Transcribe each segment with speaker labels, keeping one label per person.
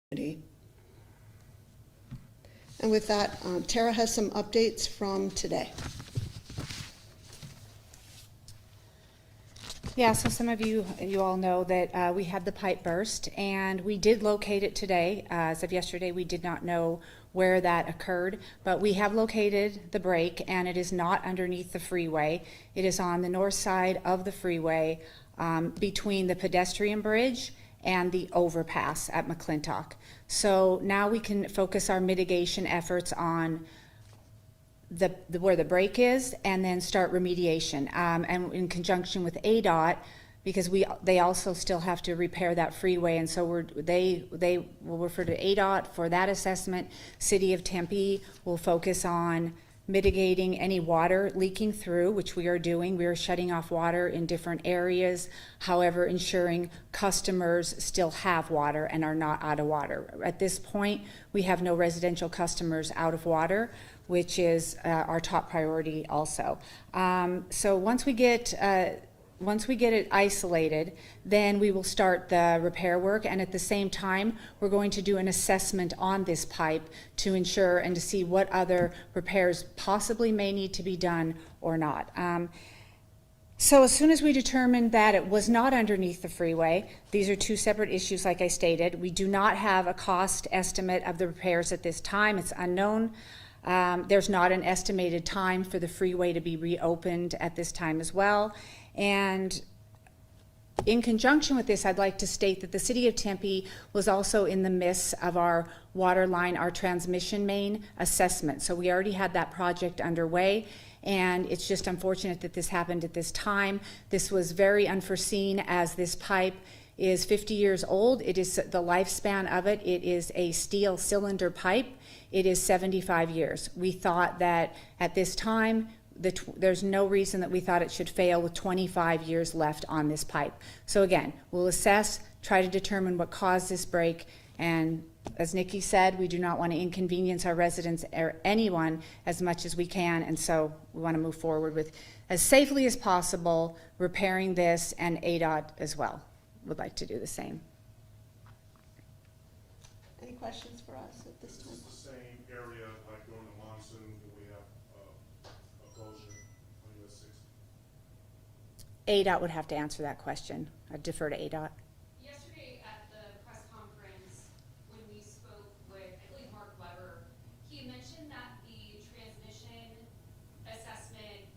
Speaker 1: And with that, Tara has some updates from today.
Speaker 2: Yeah, so some of you all know that we had the pipe burst, and we did locate it today. As of yesterday, we did not know where that occurred, but we have located the break, and it is not underneath the freeway. It is on the north side of the freeway between the pedestrian bridge and the overpass at McClintock. So now we can focus our mitigation efforts on where the break is, and then start remediation, and in conjunction with ADOT, because they also still have to repair that freeway, and so they will refer to ADOT for that assessment. City of Tempe will focus on mitigating any water leaking through, which we are doing. We are shutting off water in different areas, however, ensuring customers still have water and are not out of water. At this point, we have no residential customers out of water, which is our top priority also. So once we get it isolated, then we will start the repair work, and at the same time, we're going to do an assessment on this pipe to ensure and to see what other repairs possibly may need to be done or not. So as soon as we determined that it was not underneath the freeway, these are two separate issues like I stated. We do not have a cost estimate of the repairs at this time. It's unknown. There's not an estimated time for the freeway to be reopened at this time as well. And in conjunction with this, I'd like to state that the City of Tempe was also in the midst of our water line, our transmission main assessment. So we already had that project underway, and it's just unfortunate that this happened at this time. This was very unforeseen, as this pipe is 50 years old. It is the lifespan of it. It is a steel cylinder pipe. It is 75 years. We thought that at this time, there's no reason that we thought it should fail with 25 years left on this pipe. So again, we'll assess, try to determine what caused this break, and as Nikki said, we do not want to inconvenience our residents or anyone as much as we can, and so we want to move forward with, as safely as possible, repairing this, and ADOT as well would like to do the same.
Speaker 1: Any questions for us at this time?
Speaker 3: Is this the same area like during the monsoon that we have a closure on US 60?
Speaker 2: ADOT would have to answer that question. I'd defer to ADOT.
Speaker 4: Yesterday at the press conference, when we spoke with, I believe, Mark Weber, he mentioned that the transmission assessment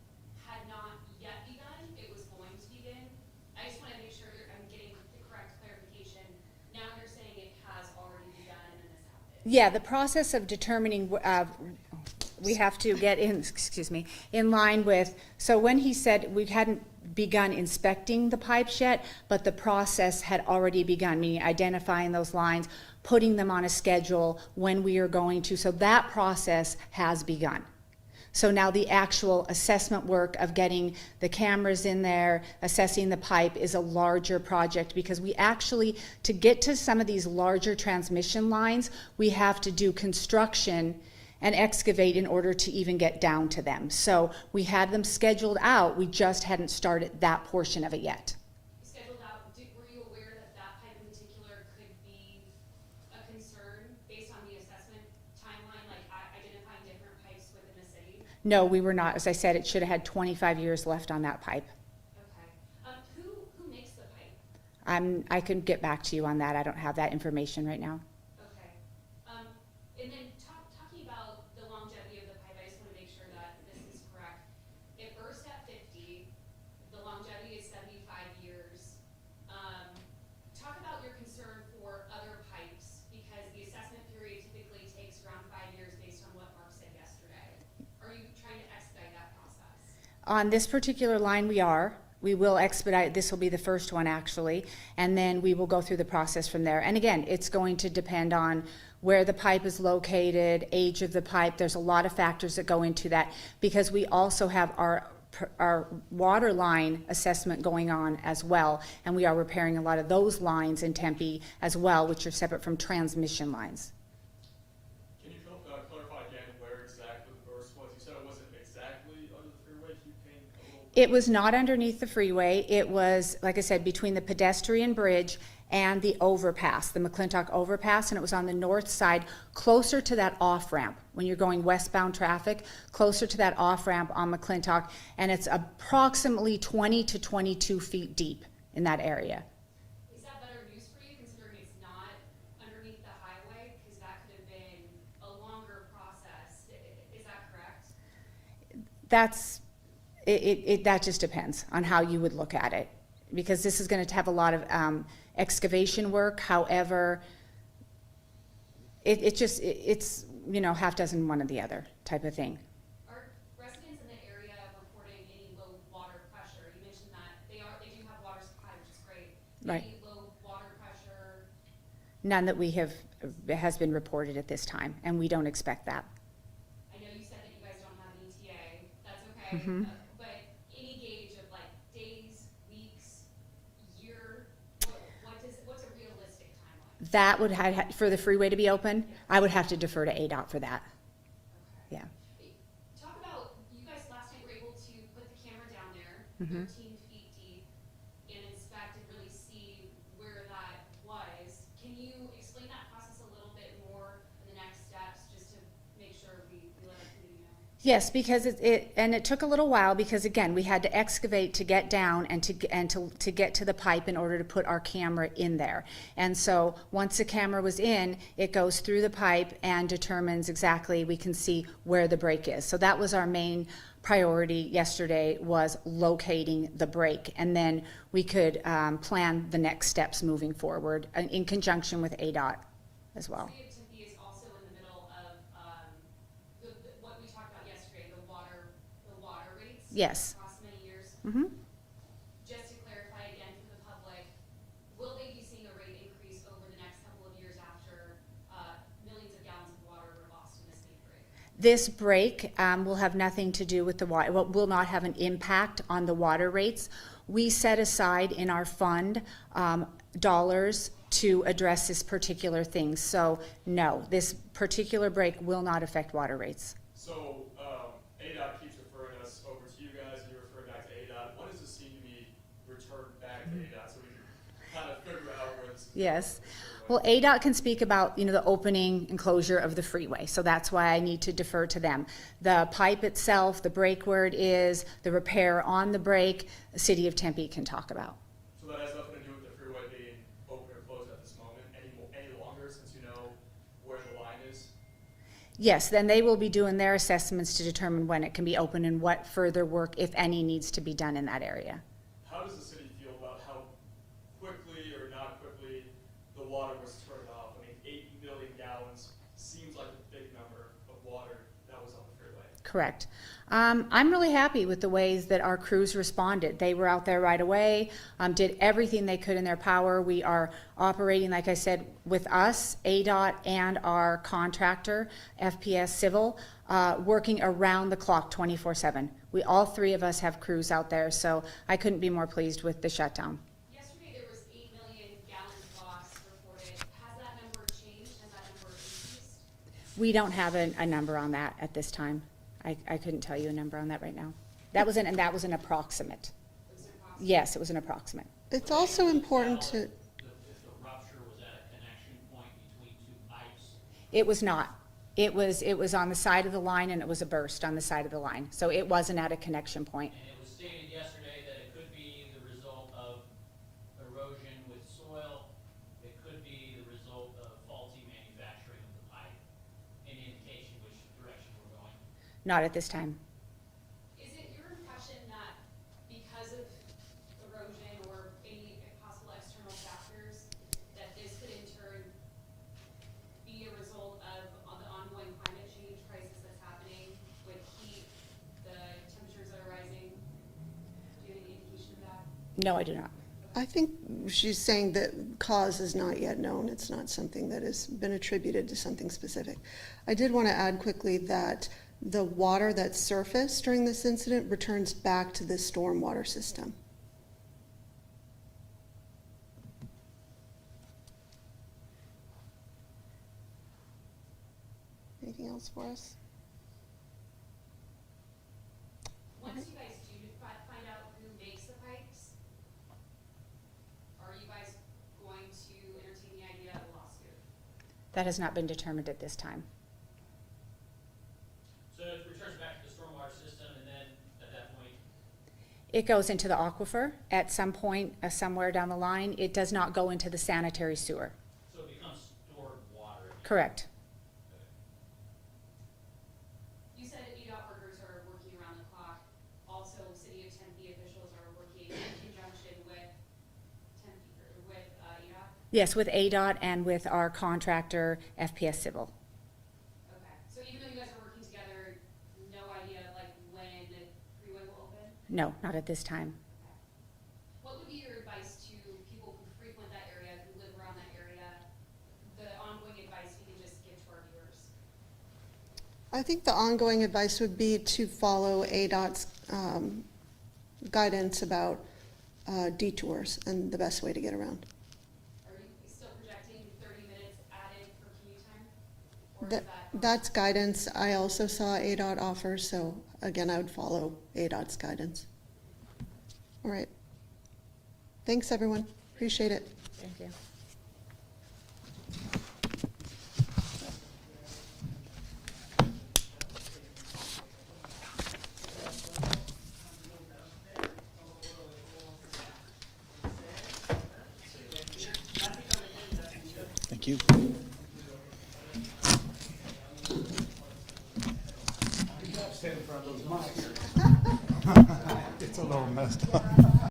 Speaker 4: had not yet begun. It was going to begin. I just want to make sure I'm getting the correct clarification. Now you're saying it has already begun and then this happened.
Speaker 2: Yeah, the process of determining, we have to get in, excuse me, in line with, so when he said we hadn't begun inspecting the pipes yet, but the process had already begun, meaning identifying those lines, putting them on a schedule when we are going to, so that process has begun. So now the actual assessment work of getting the cameras in there, assessing the pipe, is a larger project, because we actually, to get to some of these larger transmission lines, we have to do construction and excavate in order to even get down to them. So we had them scheduled out, we just hadn't started that portion of it yet.
Speaker 4: Scheduled out, were you aware that that pipe in particular could be a concern based on the assessment timeline, like identifying different pipes within the city?
Speaker 2: No, we were not. As I said, it should have had 25 years left on that pipe.
Speaker 4: Okay. Who makes the pipe?
Speaker 2: I can get back to you on that. I don't have that information right now.
Speaker 4: Okay. And then talking about the longevity of the pipe, I just want to make sure that this is correct. It burst at 50. The longevity is 75 years. Talk about your concern for other pipes, because the assessment period typically takes around 5 years based on what Mark said yesterday. Are you trying to expedite that process?
Speaker 2: On this particular line, we are. We will expedite, this will be the first one actually, and then we will go through the process from there. And again, it's going to depend on where the pipe is located, age of the pipe. There's a lot of factors that go into that, because we also have our water line assessment going on as well, and we are repairing a lot of those lines in Tempe as well, which are separate from transmission lines.
Speaker 5: Can you clarify again where exactly the burst was? You said it wasn't exactly under the freeway. Can you paint a little?
Speaker 2: It was not underneath the freeway. It was, like I said, between the pedestrian bridge and the overpass, the McClintock overpass, and it was on the north side, closer to that off-ramp, when you're going westbound traffic, closer to that off-ramp on McClintock, and it's approximately 20 to 22 feet deep in that area.
Speaker 4: Is that better news for you, considering it's not underneath the highway? Because that could have been a longer process. Is that correct?
Speaker 2: That just depends on how you would look at it, because this is going to have a lot of excavation work. However, it's half dozen one or the other type of thing.
Speaker 4: Are residents in the area reporting any low water pressure? You mentioned that they do have water supply, which is great.
Speaker 2: Right.
Speaker 4: Any low water pressure?
Speaker 2: None that has been reported at this time, and we don't expect that.
Speaker 4: I know you said that you guys don't have an ETA. That's okay. But any gauge of like days, weeks, year? What's a realistic timeline?
Speaker 2: That would for the freeway to be open, I would have to defer to ADOT for that.
Speaker 4: Okay.
Speaker 2: Yeah.
Speaker 4: Talk about, you guys last night were able to put the camera down there,
Speaker 2: Mhm.
Speaker 4: 13 feet deep, and inspect and really see where that was. Can you explain that process a little bit more in the next steps, just to make sure we let our community know?
Speaker 2: Yes, because it took a little while, because again, we had to excavate to get down and to get to the pipe in order to put our camera in there. And so once the camera was in, it goes through the pipe and determines exactly, we can see where the break is. So that was our main priority yesterday, was locating the break, and then we could plan the next steps moving forward in conjunction with ADOT as well.
Speaker 4: City of Tempe is also in the middle of what we talked about yesterday, the water rates.
Speaker 2: Yes.
Speaker 4: Across many years.
Speaker 2: Mm-hmm.
Speaker 4: Just to clarify again for the public, will they be seeing a rate increase over the next couple of years after millions of gallons of water were lost in this big break?
Speaker 2: This break will have nothing to do with the water, will not have an impact on the water rates. We set aside in our fund dollars to address this particular thing. So no, this particular break will not affect water rates.
Speaker 5: So, ADOT keeps referring us over to you guys, and you refer back to ADOT. When does this seem to be returned back to ADOT, so we can kind of figure out where this is going?
Speaker 2: Yes. Well, ADOT can speak about, the opening and closure of the freeway, so that's why I need to defer to them. The pipe itself, the break where it is, the repair on the break, the City of Tempe can talk about.
Speaker 5: So that has nothing to do with the freeway being open or closed at this moment any longer, since you know where the line is?
Speaker 2: Yes, then they will be doing their assessments to determine when it can be open and what further work, if any, needs to be done in that area.
Speaker 5: How does the city feel about how quickly or not quickly the water was turned off? I mean, 8 million gallons seems like a big number of water that was on the freeway.
Speaker 2: Correct. I'm really happy with the ways that our crews responded. They were out there right away, did everything they could in their power. We are operating, like I said, with us, ADOT, and our contractor, FPS Civil, working around the clock 24/7. All three of us have crews out there, so I couldn't be more pleased with the shutdown.
Speaker 4: Yesterday there was 8 million gallons lost reported. Has that number changed? Has that number increased?
Speaker 2: We don't have a number on that at this time. I couldn't tell you a number on that right now. That was an approximate.
Speaker 4: It was an approximate.
Speaker 2: Yes, it was an approximate.
Speaker 1: It's also important to,
Speaker 6: If the rupture was at a connection point between two pipes,
Speaker 2: It was not. It was on the side of the line, and it was a burst on the side of the line. So it wasn't at a connection point.
Speaker 6: and it was stated yesterday that it could be the result of erosion with soil, it could be the result of faulty manufacturing of the pipe. Any indication which direction we're going?
Speaker 2: Not at this time.
Speaker 4: Is it your impression that because of erosion or any possible external factors, that this could in turn be a result of the ongoing climate change crisis that's happening with heat, the temperatures that are rising? Do you have any indication of that?
Speaker 2: No, I do not.
Speaker 1: I think she's saying that cause is not yet known. It's not something that has been attributed to something specific. I did want to add quickly that the water that surfaced during this incident returns back to the stormwater system. Anything else for us?
Speaker 4: Once you guys do find out who makes the pipes, are you guys going to
Speaker 2: That has not been determined at this time.
Speaker 6: So it returns back to the stormwater system, and then at that point,
Speaker 2: It goes into the aquifer at some point, somewhere down the line. It does not go into the sanitary sewer.
Speaker 6: so it becomes stored water. again.
Speaker 2: Correct.
Speaker 4: You said EDOT workers are working around the clock. Also, City of Tempe officials are working in conjunction with Tempe, or with EDOT?
Speaker 2: Yes, with ADOT and with our contractor, FPS Civil.
Speaker 4: Okay, so even though you guys are working together, no idea like when Freeway will open?
Speaker 2: No, not at this time.
Speaker 4: Okay. What would be your advice to people who frequent that area, who live around that area? The ongoing advice we can just give to our viewers?
Speaker 1: I think the ongoing advice would be to follow ADOT's guidance about detours and the best way to get around.
Speaker 4: Are you still projecting 30 minutes added for commute time? Or is
Speaker 1: That,
Speaker 4: that?
Speaker 1: that's guidance I also saw ADOT offer, so again, I would follow ADOT's guidance. All right. Thanks, everyone. Appreciate it.
Speaker 2: Thank you.
Speaker 7: Thank you.
Speaker 8: It's a little messed up.